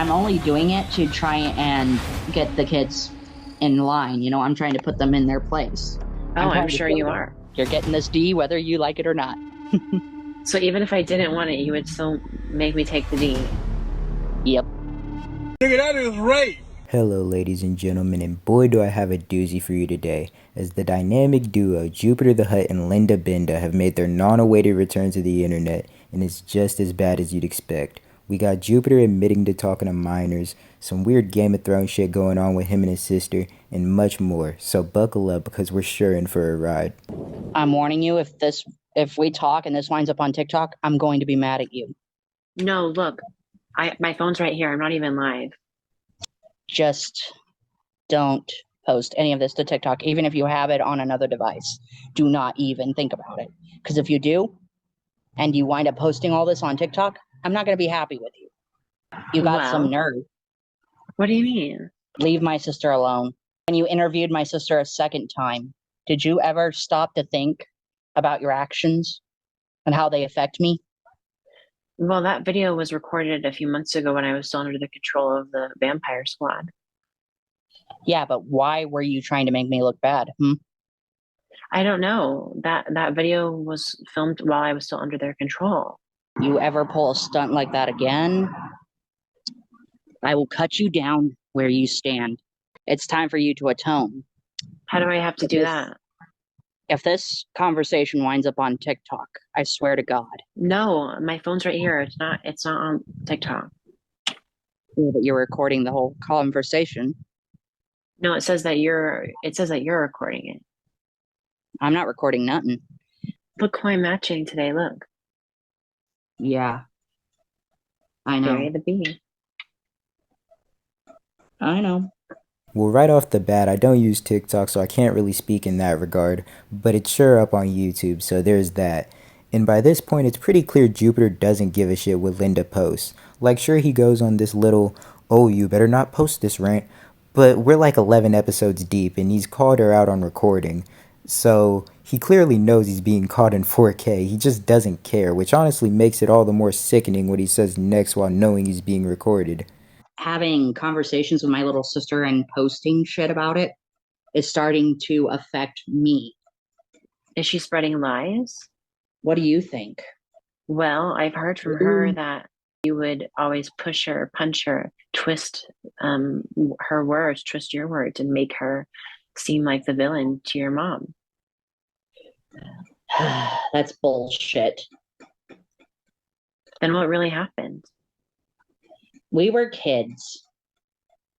I'm only doing it to try and get the kids in line. I'm trying to put them in their place. Oh, I'm I'm trying to sure show you them are. you're getting this D whether you like it or not. So even if I didn't want it, you would still make me take the D. Yep. Nigga, that is rape. Hello, ladies and gentlemen, and boy, do I have a doozy for you today, as the dynamic duo Jupiter the Hutt and Linda Benda have made their non-awaited return to the internet, and it's just as bad as you'd expect. We got Jupiter admitting to talking to minors, some weird Game of Thrones shit going on with him and his sister, and much more, so buckle up because we're sure in for a ride. I'm warning you, if we talk and this winds up on TikTok, I'm going to be mad at you. No, look, my phone's right here. I'm not even live. Just don't post any of this to TikTok, even if you have it on another device. Do not even think about it. Because if you do, and you wind up posting all this on TikTok, I'm not going to be happy with you. You got some Well, nerve. what do you mean? Leave my sister alone. When you interviewed my sister a second time, did you ever stop to think about your actions and how they affect me? Well, that video was recorded a few months ago when I was still under the control of the Vampire Squad. Yeah, but why were you trying to make me look bad? I don't know. That video was filmed while I was still under their control. You ever pull a stunt like that again, I will cut you down where you stand. It's time for you to atone. How do I have to If do this, that? if this conversation winds up on TikTok, I swear to God, No, my phone's right here. It's not on TikTok. that you're recording the whole conversation. No, it says that you're recording it. I'm not recording nothing. Look who I'm matching today. Look, Yeah, I Barry know. the Bee. I know. Well, right off the bat, I don't use TikTok, so I can't really speak in that regard, but it's sure up on YouTube, so there's that. And by this point, it's pretty clear Jupiter doesn't give a shit what Linda posts. Like, sure, he goes on this little, oh, you better not post this rant, but we're like 11 episodes deep, and he's called her out on recording. So, he clearly knows he's being caught in 4K. He just doesn't care, which honestly makes it all the more sickening what he says next while knowing he's being recorded. Having conversations with my little sister and posting shit about it is starting to affect me. Is she spreading lies? What do you think? Well, I've heard from her that you would always push her, punch her, twist her words, twist your words, and make her seem like the villain to your mom. That's bullshit. Then what really happened? We were kids.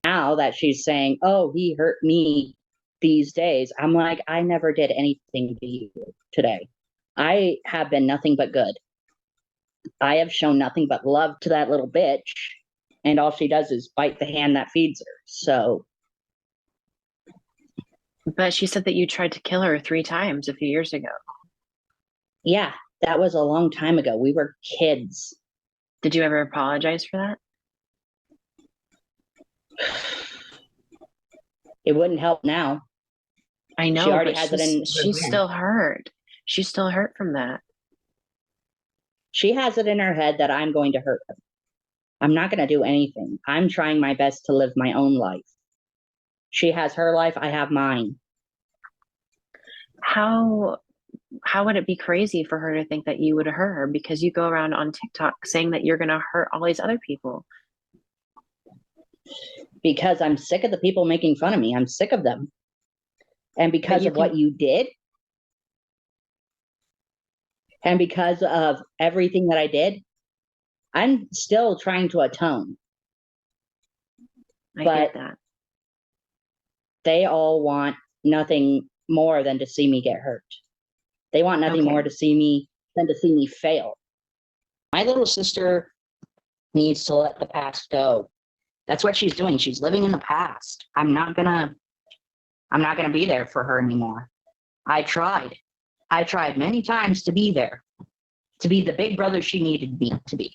Now that she's saying, oh, he hurt me these days, I'm like, I never did anything to you today. I have been nothing but good. I have shown nothing but love to that little bitch, and all she does is bite the hand that feeds her. So, But she said that you tried to kill her 3 times a few years ago. yeah, that was a long time ago. We were kids. Did you ever apologize for that? It wouldn't help now. I know, She already but has it in her she's head. still hurt. She's still hurt from that. She has it in her head that I'm going to hurt her. I'm not going to do anything. I'm trying my best to live my own life. She has her life, I have mine. How would it be crazy for her to think that you would hurt her because you go around on TikTok saying that you're going to hurt all these other people? Because I'm sick of the people making fun of me. I'm sick of them. And because of what you did, and because of everything that I did, I'm still trying to atone. I But get that. they all want nothing more than to see me get hurt. They want nothing more to see me than to see me fail. My little sister needs to let the past go. That's what she's doing. She's living in the past. I'm not gonna be there for her anymore. I tried. I tried many times to be there, to be the big brother she needed me to be.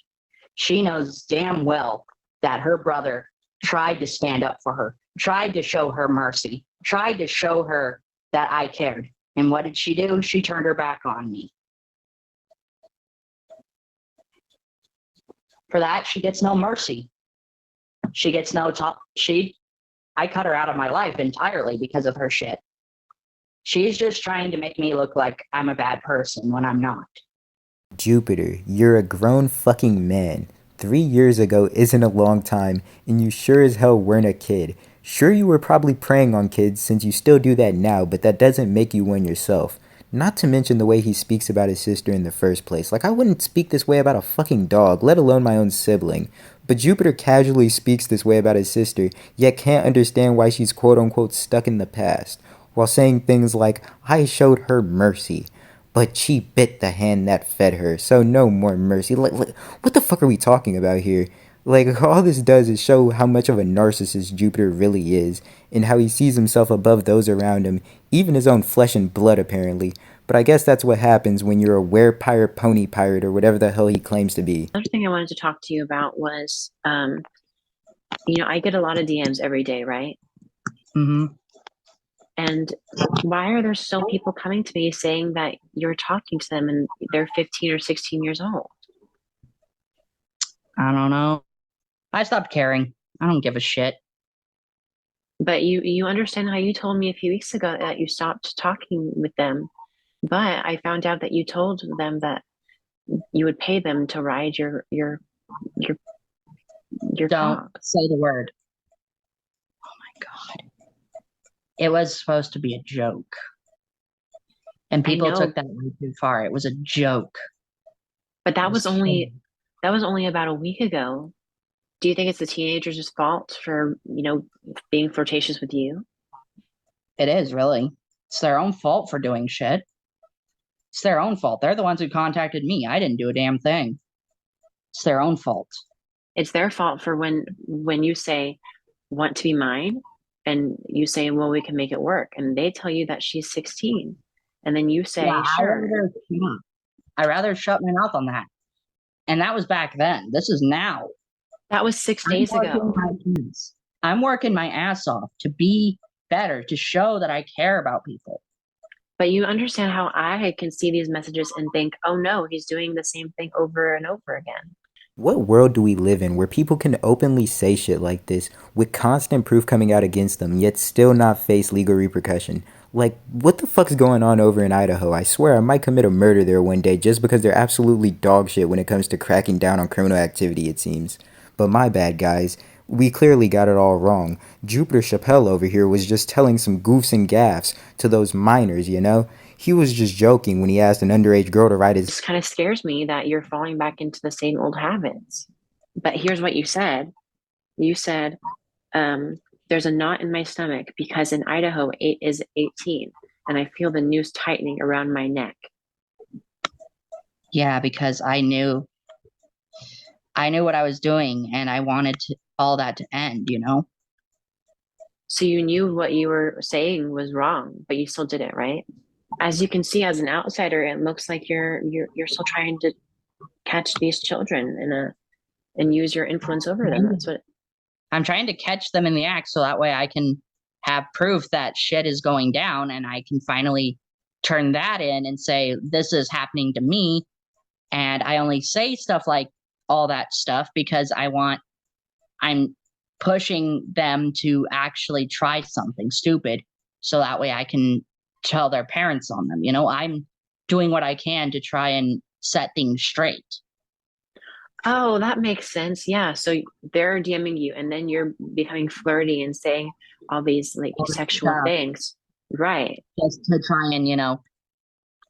She knows damn well that her brother tried to stand up for her, tried to show her mercy, tried to show her that I cared. And what did she do? She turned her back on me. For that, she gets no mercy. She gets no talk. I cut her out of my life entirely because of her shit. She's just trying to make me look like I'm a bad person when I'm not. Jupiter, you're a grown fucking man. 3 years ago isn't a long time, and you sure as hell weren't a kid. Sure, you were probably preying on kids since you still do that now, but that doesn't make you one yourself. Not to mention the way he speaks about his sister in the first place. Like, I wouldn't speak this way about a fucking dog, let alone my own sibling. But Jupiter casually speaks this way about his sister, yet can't understand why she's quote unquote stuck in the past, while saying things like, I showed her mercy, but she bit the hand that fed her, so no more mercy. Like, what the fuck are we talking about here? Like, all this does is show how much of a narcissist Jupiter really is, and how he sees himself above those around him, even his own flesh and blood, apparently. But I guess that's what happens when you're a were-pirate pony pirate, or whatever the hell he claims to be. Another thing I wanted to talk to you about was, I get a lot of DMs every day, right? Mm-hmm. And why are there still people coming to me saying that you're talking to them and they're 15 or 16 years old? I don't know. I stopped caring. I don't give a shit. But you understand how you told me a few weeks ago that you stopped talking with them. But I found out that you told them that you would pay them to ride your Don't talk. say the word. Oh my God. It was supposed to be a joke. And people know. took that way too far. It was a joke. But that was only kidding. about a week ago. Do you think it's the teenagers' fault for, being flirtatious with you? It is, really. It's their own fault for doing shit. It's their own fault. They're the ones who contacted me. I didn't do a damn thing. It's their own fault. It's their fault for when you say, want to be mine, and you say, well, we can make it work. And they tell you that she's 16. And then you say, Yeah, sure. I'd rather shut my mouth on that. And that was back then. This is now. That was 6 days ago. I'm working my ass off to be better, to show that I care about people. But you understand how I can see these messages and think, oh no, he's doing the same thing over and over again. What world do we live in where people can openly say shit like this with constant proof coming out against them, yet still not face legal repercussion? Like, what the fuck's going on over in Idaho? I swear I might commit a murder there one day just because they're absolutely dog shit when it comes to cracking down on criminal activity, it seems. But my bad, guys. We clearly got it all wrong. Jupiter Chappelle over here was just telling some goofs and gaffs to those minors, you know? He was just joking when he asked an underage girl to ride his... This kind of scares me that you're falling back into the same old habits. But here's what you said. You said, there's a knot in my stomach because in Idaho, 8 is 18, and I feel the noose tightening around my neck. Yeah, because I knew what I was doing, and I wanted all that to end, you know? So you knew what you were saying was wrong, but you still did it, right? As you can see, as an outsider, it looks like you're still trying to catch these children and use your influence over them. That's what I'm trying to catch them in the act, so that way I can have proof that shit is going down, and I can finally turn that in and say, this is happening to me. And I only say stuff like all that stuff because I'm pushing them to actually try something stupid, so that way I can tell their parents on them. You know, I'm doing what I can to try and set things straight. Oh, that makes sense. Yeah. So they're DMing you and then you're becoming flirty and saying all these like sexual things. Right. Just to try and,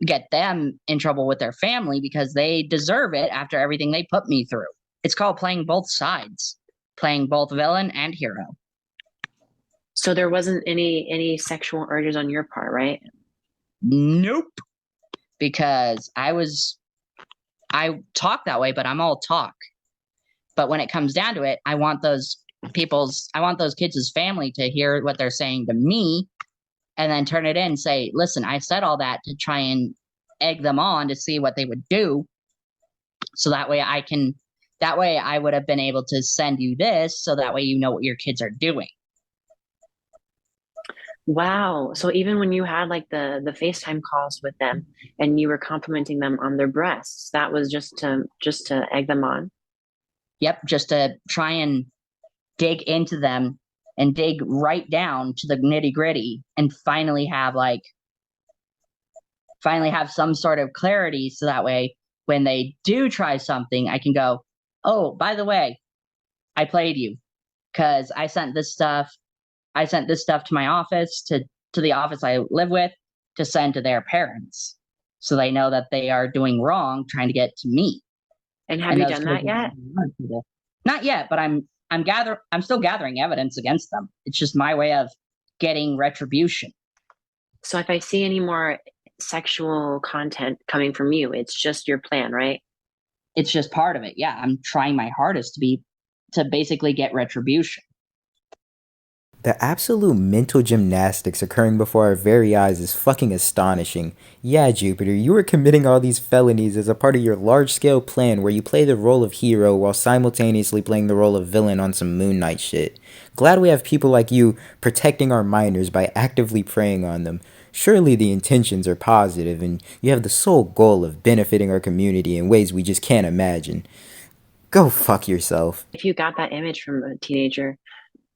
get them in trouble with their family because they deserve it after everything they put me through. It's called playing both sides, playing both villain and hero. So there wasn't any sexual urges on your part, right? Nope. Because I talk that way, but I'm all talk. But when it comes down to it, I want those kids' family to hear what they're saying to me and then turn it in and say, listen, I said all that to try and egg them on to see what they would do. So that way I would have been able to send you this, so that way you know what your kids are doing. Wow. So even when you had like the FaceTime calls with them and you were complimenting them on their breasts, that was just to egg them on. Yep, just to try and dig into them and dig right down to the nitty gritty and finally have some sort of clarity so that way when they do try something, I can go, oh, by the way, I played you because I sent this stuff to my office, to the office I live with, to send to their parents. So they know that they are doing wrong trying to get to me. And have And you those done that kids yet? not yet, but I'm still gathering evidence against them. It's just my way of getting retribution. So if I see any more sexual content coming from you, it's just your plan, right? It's just part of it. Yeah, I'm trying my hardest to basically get retribution. The absolute mental gymnastics occurring before our very eyes is fucking astonishing. Yeah, Jupiter, you were committing all these felonies as a part of your large-scale plan where you play the role of hero while simultaneously playing the role of villain on some Moon Knight shit. Glad we have people like you protecting our minors by actively preying on them. Surely the intentions are positive and you have the sole goal of benefiting our community in ways we just can't imagine. Go fuck yourself. If you got that image from a teenager,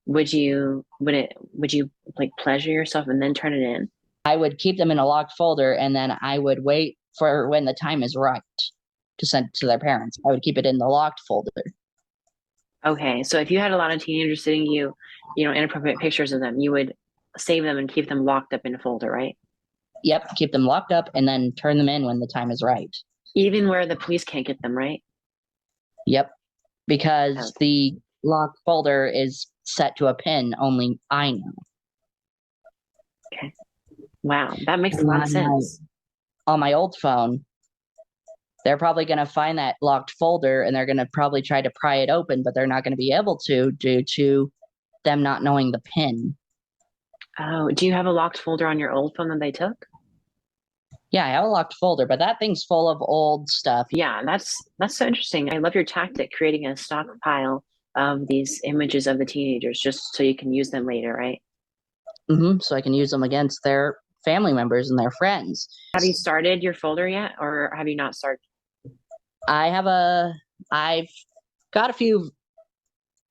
would you like pleasure yourself and then turn it in? I would keep them in a locked folder and then I would wait for when the time is right to send it to their parents. I would keep it in the locked folder. Okay, so if you had a lot of teenagers sending you, inappropriate pictures of them, you would save them and keep them locked up in a folder, right? Yep, keep them locked up and then turn them in when the time is right. Even where the police can't get them, right? Yep, because Okay. the locked folder is set to a pin only I know. Okay. Wow, that makes a lot of sense. On my old phone, they're probably going to find that locked folder and they're going to probably try to pry it open, but they're not going to be able to due to them not knowing the pin. Oh, do you have a locked folder on your old phone that they took? Yeah, I have a locked folder, but that thing's full of old stuff. Yeah, that's so interesting. I love your tactic, creating a stockpile of these images of the teenagers just so you can use them later, right? So I can use them against their family members and their friends. Have you started your folder yet, or have you not started? I've got a few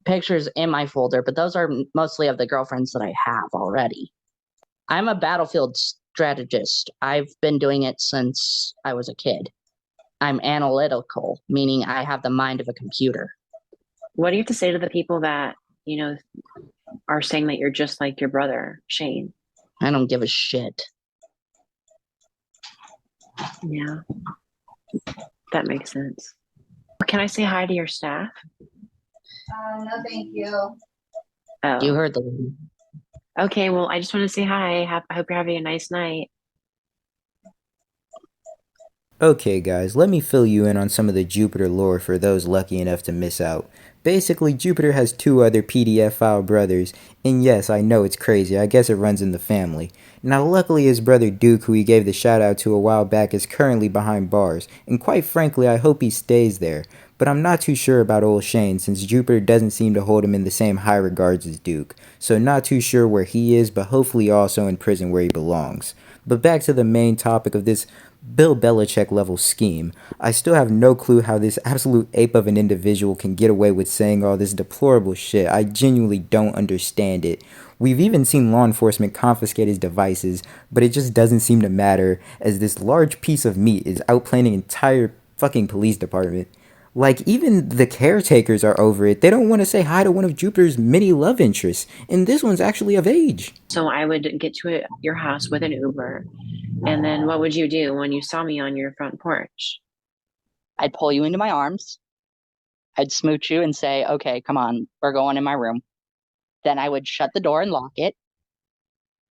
pictures in my folder, but those are mostly of the girlfriends that I have already. I'm a battlefield strategist. I've been doing it since I was a kid. I'm analytical, meaning I have the mind of a computer. What do you have to say to the people that, are saying that you're just like your brother, Shane? I don't give a shit. Yeah, that makes sense. Can I say hi to your staff? No, thank you. Oh, You heard the lady. okay. Well, I just want to say hi. I hope you're having a nice night. Okay guys, let me fill you in on some of the Jupiter lore for those lucky enough to miss out. Basically, Jupiter has two other PDF file brothers, and yes, I know it's crazy, I guess it runs in the family. Now luckily his brother Duke, who he gave the shout out to a while back, is currently behind bars, and quite frankly I hope he stays there. But I'm not too sure about old Shane since Jupiter doesn't seem to hold him in the same high regards as Duke, so not too sure where he is, but hopefully also in prison where he belongs. But back to the main topic of this Bill Belichick level scheme. I still have no clue how this absolute ape of an individual can get away with saying all this deplorable shit. I genuinely don't understand it. We've even seen law enforcement confiscate his devices, but it just doesn't seem to matter as this large piece of meat is outplaying an entire fucking police department. Like, even the caretakers are over it. They don't want to say hi to one of Jupiter's many love interests, and this one's actually of age. So I would get to your house with an Uber. And then what would you do when you saw me on your front porch? I'd pull you into my arms. I'd smooch you and say, okay, come on, we're going in my room. Then I would shut the door and lock it.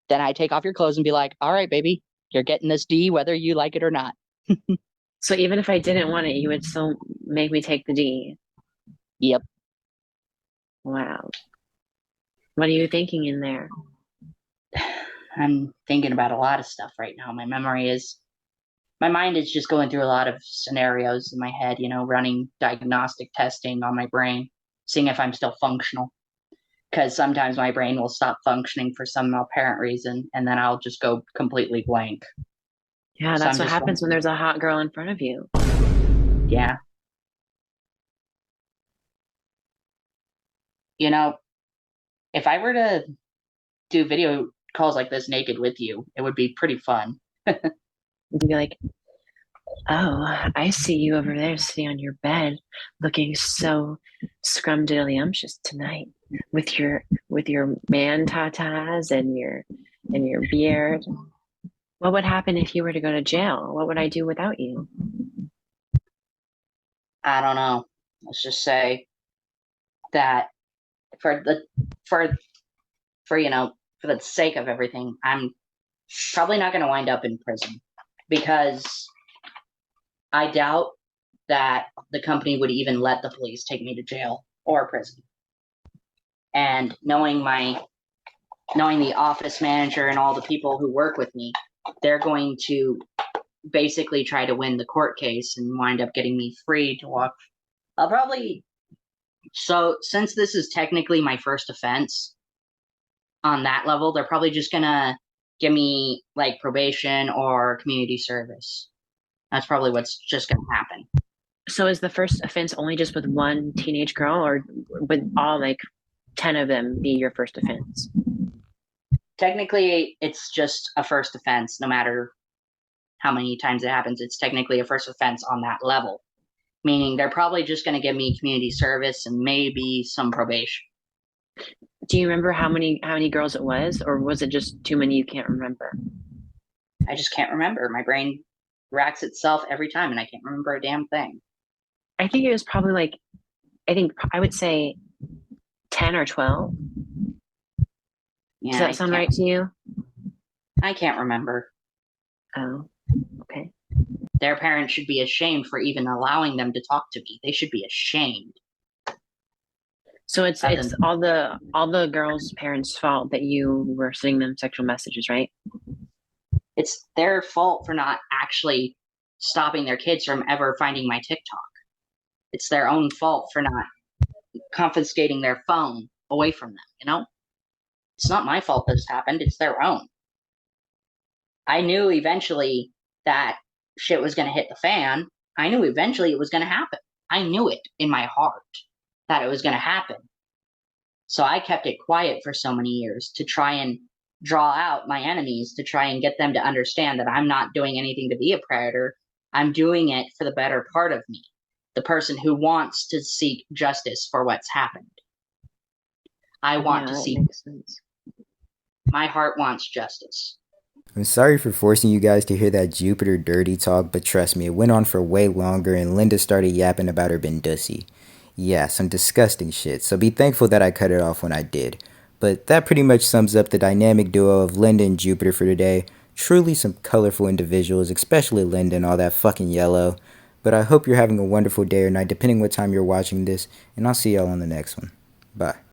Then I'd take off your clothes and be like, all right, baby, you're getting this D whether you like it or not. So even if I didn't want it, you would still make me take the D. Yep. Wow. What are you thinking in there? I'm thinking about a lot of stuff right now. My mind is just going through a lot of scenarios in my head, running diagnostic testing on my brain, seeing if I'm still functional. Because sometimes my brain will stop functioning for some apparent reason, and then I'll just go completely blank. Yeah, So that's I'm what just happens when there's a hot girl in front of you. Yeah. If I were to do video calls like this naked with you, it would be pretty fun. You'd be like, "Oh, I see you over there sitting on your bed, looking so scrumdiddlyumptious tonight with your man tatas and your beard. What would happen if you were to go to jail? What would I do without you?" I don't know. Let's just say that for the for for for the sake of everything, I'm probably not going to wind up in prison because I doubt that the company would even let the police take me to jail or prison. And knowing the office manager and all the people who work with me, they're going to basically try to win the court case and wind up getting me free to walk. I'll probably So since this is technically my first offense on that level, they're probably just gonna give me like probation or community service. That's probably what's just gonna happen. So is the first offense only just with one teenage girl, or would all like 10 of them be your first offense? Technically, it's just a first offense, no matter how many times it happens. It's technically a first offense on that level, meaning they're probably just going to give me community service and maybe some probation. Do you remember how many girls it was, or was it just too many you can't remember? I just can't remember. My brain racks itself every time, and I can't remember a damn thing. I think it was probably like, I would say 10 or 12. Yeah, Does that sound right to you? I can't remember. Oh, okay. Their parents should be ashamed for even allowing them to talk to me. They should be ashamed. So it's all the girls' parents' fault that you were sending them sexual messages, right? It's their fault for not actually stopping their kids from ever finding my TikTok. It's their own fault for not confiscating their phone away from them, It's not my fault this happened, it's their own. I knew eventually that shit was going to hit the fan. I knew eventually it was going to happen. I knew it in my heart that it was going to happen. So I kept it quiet for so many years to try and draw out my enemies, to try and get them to understand that I'm not doing anything to be a predator. I'm doing it for the better part of me, the person who wants to seek justice for what's happened. I want to see. My heart wants justice. I'm sorry for forcing you guys to hear that Jupiter dirty talk, but trust me, it went on for way longer and Linda started yapping about her bendussy. Yeah, some disgusting shit, so be thankful that I cut it off when I did. But that pretty much sums up the dynamic duo of Linda and Jupiter for today. Truly some colorful individuals, especially Linda and all that fucking yellow. But I hope you're having a wonderful day or night, depending what time you're watching this, and I'll see y'all on the next one. Bye.